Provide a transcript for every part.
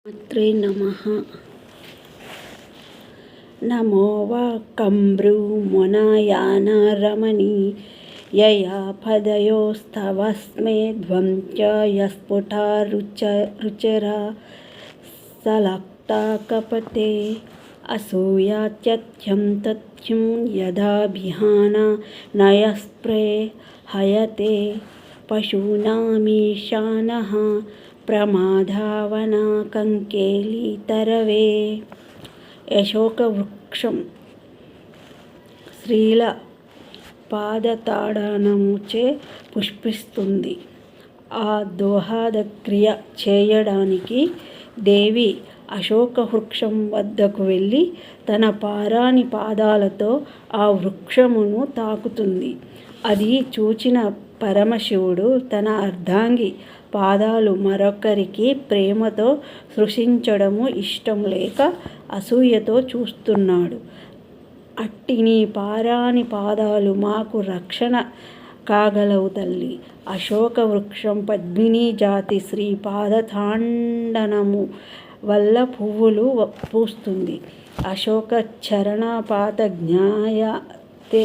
మాత్రే నమః. నమో వాక్కంబ్రూమొనయానరమణీయయా పదయోస్తవస్మే ధ్వం చ యస్ఫుటా రుచిరా సలక్తాకపతే అసూయాత్యథ్యం తథ్యం యదాభిహానా నయస్ప్రే హయతే పశూనామీశానః ప్రమాదావనా కంకేళితరవే. అశోక వృక్షం స్త్రీల పాదతాడనముచే పుష్పిస్తుంది. ఆ దోహదక్రియ చేయడానికి దేవి అశోక వృక్షం వద్దకు వెళ్ళి తన పారాని పాదాలతో ఆ వృక్షమును తాకుతుంది. అది చూచిన పరమశివుడు తన అర్ధాంగి పాదాలు మరొకరికి ప్రేమతో స్పృశించడము ఇష్టం లేక అసూయతో చూస్తున్నాడు. అట్టి నీ పారాని పాదాలు మాకు రక్షణ కాగలవు తల్లి. అశోక వృక్షం పద్మినీ జాతి శ్రీ పాదతాండనము వల్ల పువ్వులు పూస్తుంది. అశోక చరణపాత జ్ఞాయతే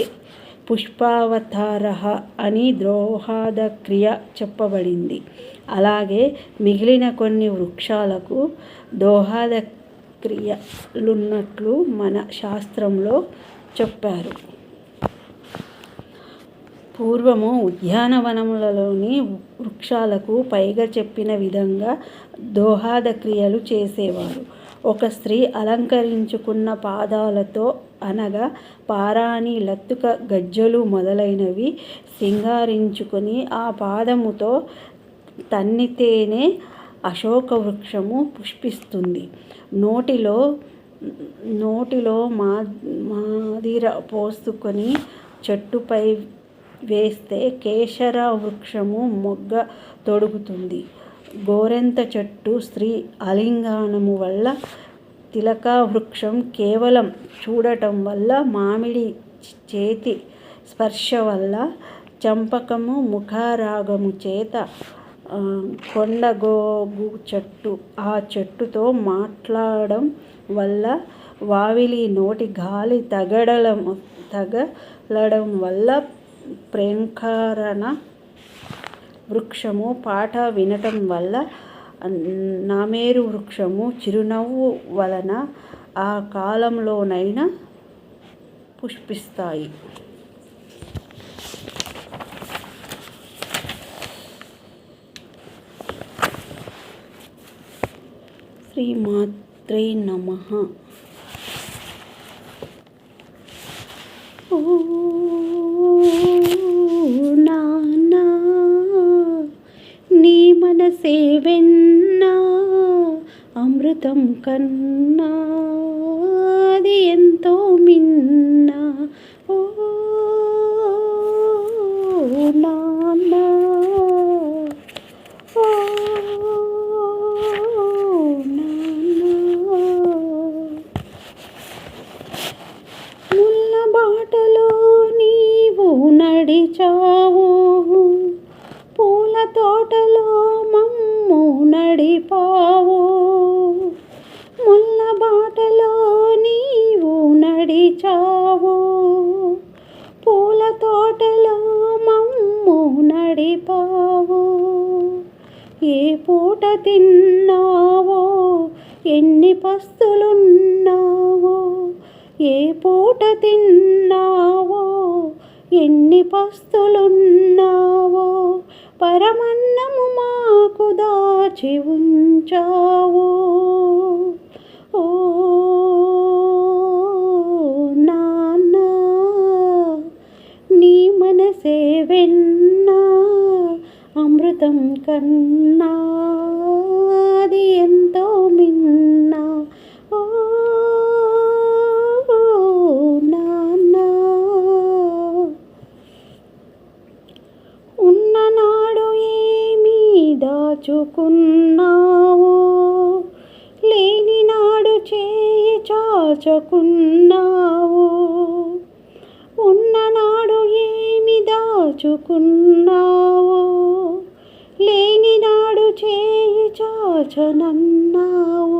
పుష్పావతారః అని దోహదక్రియ చెప్పబడింది. అలాగే మిగిలిన కొన్ని వృక్షాలకు దోహదక్రియలున్నట్లు మన శాస్త్రంలో చెప్పారు. పూర్వము ఉద్యానవనములలోని వృక్షాలకు పైగా చెప్పిన విధంగా దోహదక్రియలు చేసేవారు. ఒక స్త్రీ అలంకరించుకున్న పాదాలతో అనగా పారాని, లత్తుక, గజ్జలు మొదలైనవి సింగారించుకొని ఆ పాదముతో తన్నితేనే అశోక వృక్షము పుష్పిస్తుంది. నోటిలో మాదిర పోసుకొని చెట్టుపై వేస్తే కేశర వృక్షము మొగ్గ తొడుగుతుంది. గోరెంత చెట్టు స్త్రీ ఆలింగనము వల్ల, తిలకా వృక్షం కేవలం చూడటం వల్ల, మామిడి చేతి స్పర్శ వల్ల, చంపకము ముఖరాగము చేత, కొండగోగు చెట్టు ఆ చెట్టుతో మాట్లాడడం వల్ల, వావిలి నోటి గాలి తగలడం వల్ల, ప్రేంకరణ వృక్షము పాట వినటం వల్ల, నామేరు వృక్షము చిరునవ్వు వలన ఆ కాలంలోనైనా పుష్పిస్తాయి. శ్రీమాత్రే నమః. ఓ నాన్నా నీ మనసే వెన్నా అమృతం కన్నా అది ఎంతో మిన్నా. ఓ నాన్నా ఓ నాన్నా. ముళ్ళ బాటలో నీవు నడిచావు, పూల తోటలో మమ్ము నడిపావు. ముళ్ళ బాటలో నీవు నడిచావు, పూల తోటలో మమ్ము నడిపావు. ఏ పూట తిన్నావో, ఎన్ని పస్తులున్నావో, ఏ పూట తిన్నావో, ఎన్ని పస్తులున్నావో, పరమన్నము మాకు దాచి ఉంచావు. ఓ నాన్నా నీ మనసే వెన్నా అమృతం కన్నా అది ఎంతో మిన్నా. ఓ నాన్నా ఉన్ననాడు ఏమీ దాచుకున్నావో, లేని నాడు చేయి చాచుకున్నావో. ఉన్ననాడు ఏమి దాచుకున్నావో, లేని నాడు చేయి చాచనన్నావో.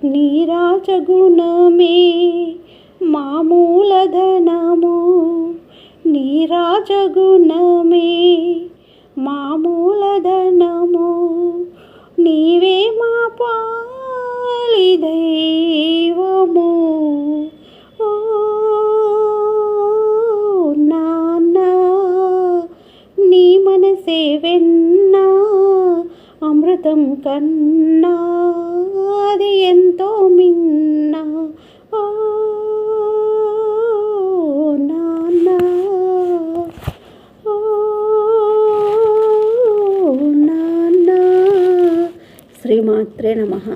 నీ రాజగుణమే మా మూలధనము, నీ రాజగుణమే మా మూలధనము, నీవే మా పాలి దైవము. ఓ నాన్న, నీ మనసే వెన్నా, అమృతం కన్నా అది ఎంతో మిన్న. ఓ నాన్న, ఓ నాన్న. శ్రీమాత్రే నమః.